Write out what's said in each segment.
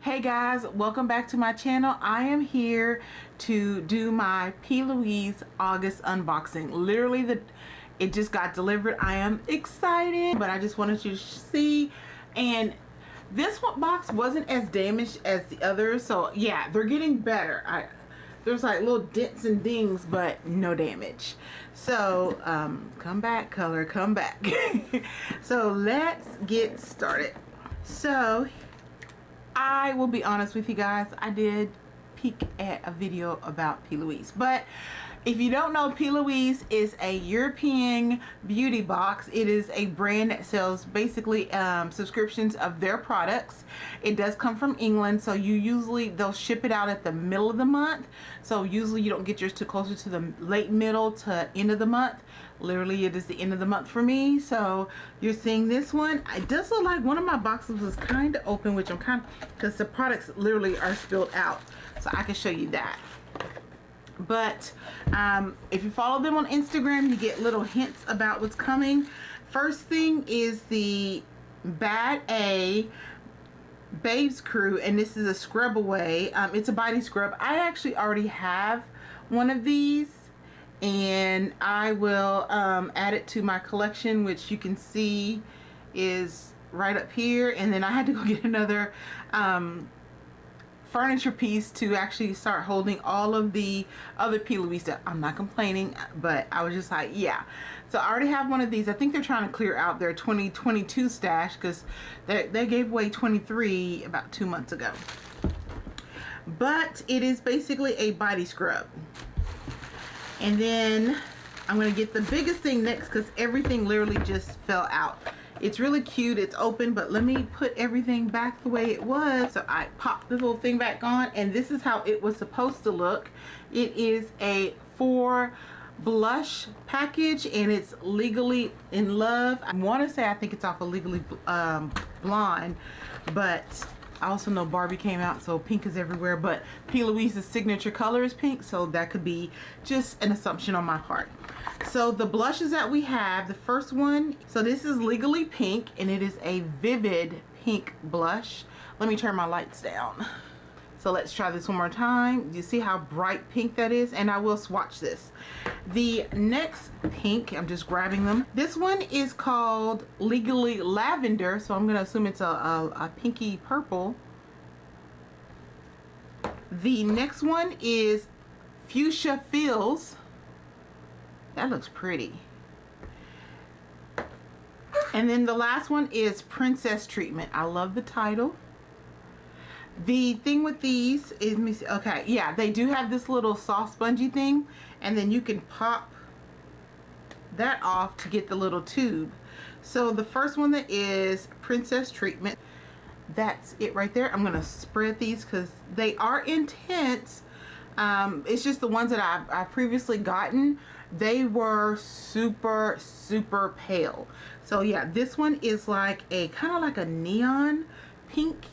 Hey guys, welcome back to my channel. I am here to do my P. Louise August unboxing. Literally, it just got delivered. I am excited, but I just wanted you to see. And this one box wasn't as damaged as the others, so yeah, they're getting better. There's like little dents and dings, but no damage. So come back, color, come back. So let's get started. So I will be honest with you guys, I did peek at a video about P. Louise, but if you don't know, P. Louise is a European beauty box. It is a brand that sells basically subscriptions of their products. It does come from England, so they'll ship it out at the middle of the month. So usually you don't get yours too closer to the late middle to end of the month. Literally, it is the end of the month for me. So you're seeing this one. It does look like one of my boxes was kind of open, which I'm kind of, because the products literally are spilled out. So I can show you that. But if you follow them on Instagram, you get little hints about what's coming. First thing is the Bad A Babes Crew, and this is a scrub away. It's a body scrub. I actually already have one of these, and I will add it to my collection, which you can see is right up here. And then I had to go get another furniture piece to actually start holding all of the other P. Louise stuff. I'm not complaining, but I was just like, yeah. So I already have one of these. I think they're trying to clear out their 2022 stash because they gave away 23 about 2 months ago. But it is basically a body scrub. And then I'm going to get the biggest thing next because everything literally just fell out. It's really cute. It's open, but let me put everything back the way it was. So I popped the little thing back on, and this is how it was supposed to look. It is a 4 blush package, and it's Legally in Love. I want to say I think it's off of Legally Blonde, but I also know Barbie came out, so pink is everywhere. But P. Louise's signature color is pink, so that could be just an assumption on my part. So the blushes that we have, the first one, so this is Legally Pink, and it is a vivid pink blush. Let me turn my lights down. So let's try this one more time. You see how bright pink that is? And I will swatch this. The next pink, I'm just grabbing them. This one is called Legally Lavender, so I'm gonna assume it's a pinky purple. The next one is Fuchsia Feels. That looks pretty. And then the last one is Princess Treatment. I love the title. The thing with these is, let me see, okay, yeah, they do have this little soft spongy thing, and then you can pop that off to get the little tube. So the first one that is Princess Treatment, that's it right there. I'm gonna spread these because they are intense. It's just the ones that I've previously gotten, they were super pale. So yeah, this one is like a kind of like a neon pink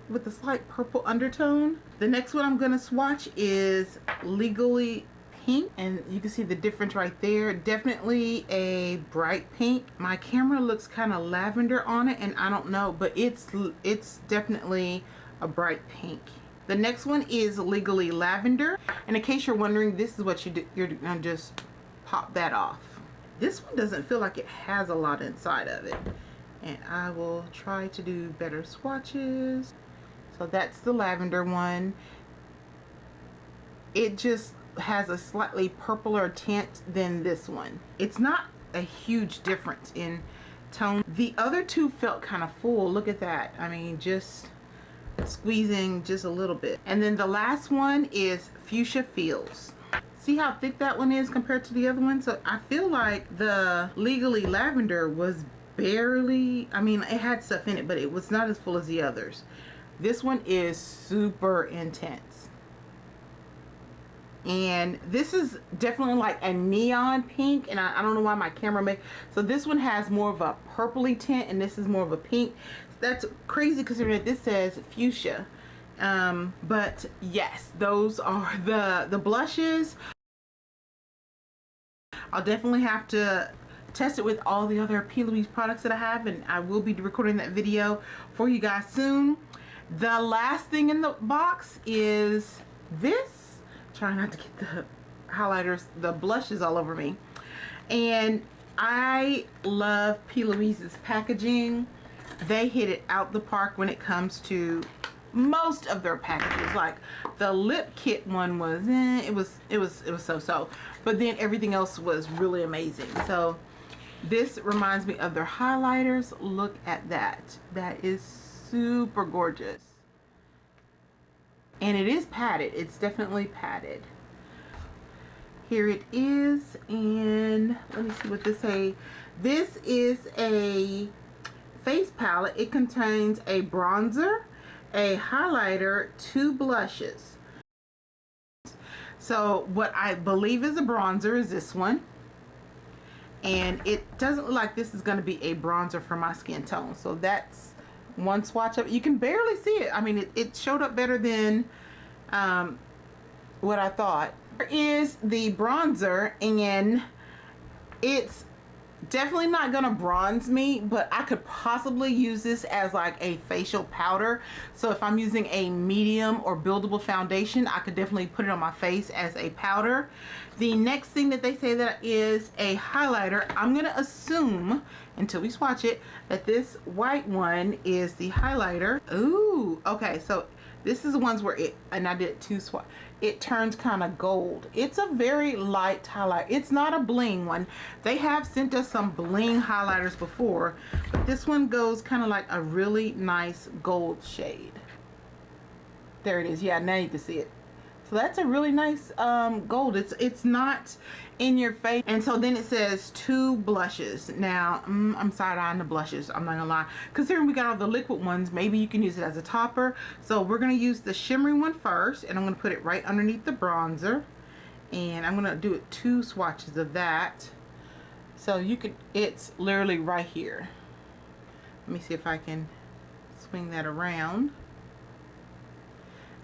with a slight purple undertone. The next one I'm gonna swatch is Legally Pink, and you can see the difference right there. Definitely a bright pink. My camera looks kind of lavender on it, and I don't know, but it's definitely a bright pink. The next one is Legally Lavender, and in case you're wondering, this is what you do. You're gonna just pop that off. This one doesn't feel like it has a lot inside of it, and I will try to do better swatches. So that's the lavender one. It just has a slightly purpler tint than this one. It's not a huge difference in tone. The other two felt kind of full. Look at that. I mean, just squeezing just a little bit. And then the last one is Fuchsia Feels. See how thick that one is compared to the other one? So I feel like the Legally Lavender was barely, I mean, it had stuff in it, but it was not as full as the others. This one is super intense. And this is definitely like a neon pink, and I don't know why my camera makes, so this one has more of a purpley tint, and this is more of a pink. That's crazy considering that this says fuchsia. But yes, those are the blushes. I'll definitely have to test it with all the other P. Louise products that I have, and I will be recording that video for you guys soon. The last thing in the box is this. Trying not to get the highlighters, the blushes all over me. And I love P. Louise's packaging. They hit it out the park when it comes to most of their packages. Like the lip kit one was it was so, but then everything else was really amazing. So this reminds me of their highlighters. Look at that. That is super gorgeous. And it is padded. It's definitely padded. Here it is, and let me see what this say. This is a face palette. It contains a bronzer, a highlighter, 2 blushes. So what I believe is a bronzer is this one. And it doesn't look like this is going to be a bronzer for my skin tone. So that's one swatch of it. You can barely see it. I mean, it showed up better than what I thought. Here is the bronzer, and it's definitely not gonna bronze me, but I could possibly use this as like a facial powder. So if I'm using a medium or buildable foundation, I could definitely put it on my face as a powder. The next thing that they say that is a highlighter, I'm gonna assume until we swatch it that this white one is the highlighter. Ooh, okay, so this is the ones where it, and I did 2 swatch, it turns kind of gold. It's a very light highlight. It's not a bling one. They have sent us some bling highlighters before, but this one goes kind of like a really nice gold shade. There it is. Yeah, now you can see it. So that's a really nice gold. It's not in your face. And so then it says 2 blushes. Now I'm side-eyeing the blushes, I'm not gonna lie, because here we got all the liquid ones. Maybe you can use it as a topper. So we're gonna use the shimmery one first, and I'm gonna put it right underneath the bronzer, and I'm gonna do it 2 swatches of that. So you could, it's literally right here. Let me see if I can swing that around.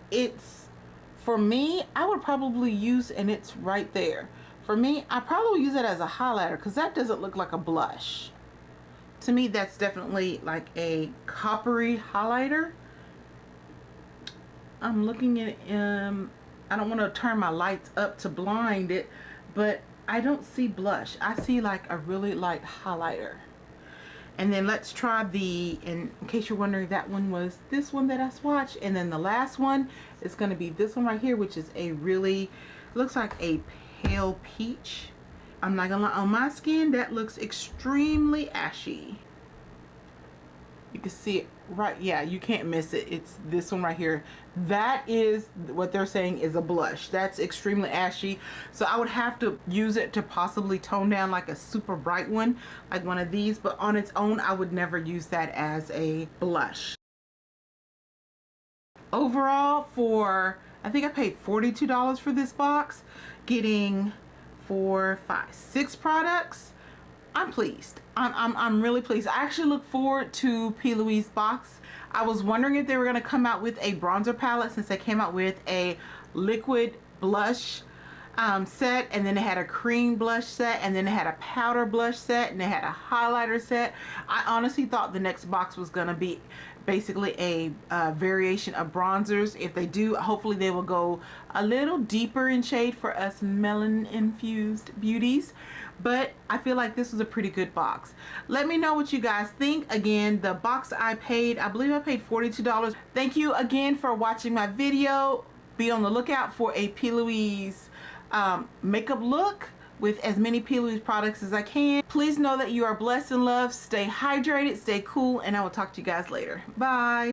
It's, for me, I would probably use, and it's right there. For me, I probably use it as a highlighter because that doesn't look like a blush. To me, that's definitely like a coppery highlighter. I'm looking at, I don't want to turn my lights up to blind it, but I don't see blush. I see like a really light highlighter. And then let's try the, in case you're wondering, that one was this one that I swatched. And then the last one is going to be this one right here, which is a really, looks like a pale peach. I'm not going to lie, on my skin, that looks extremely ashy. You can see it right, yeah, you can't miss it. It's this one right here. That is what they're saying is a blush. That's extremely ashy. So I would have to use it to possibly tone down like a super bright one, like one of these, but on its own, I would never use that as a blush. Overall, for, I think I paid $42 for this box, getting 4, 5, 6 products. I'm pleased. I'm really pleased. I actually look forward to P. Louise box. I was wondering if they were going to come out with a bronzer palette, since they came out with a liquid blush set, and then they had a cream blush set, and then they had a powder blush set, and they had a highlighter set. I honestly thought the next box was going to be basically a variation of bronzers. If they do, hopefully they will go a little deeper in shade for us melanin infused beauties. But I feel like this was a pretty good box. Let me know what you guys think. Again, the box I paid, I believe I paid $42. Thank you again for watching my video. Be on the lookout for a P. Louise makeup look with as many P. Louise products as I can. Please know that you are blessed and loved. Stay hydrated, stay cool, and I will talk to you guys later. Bye.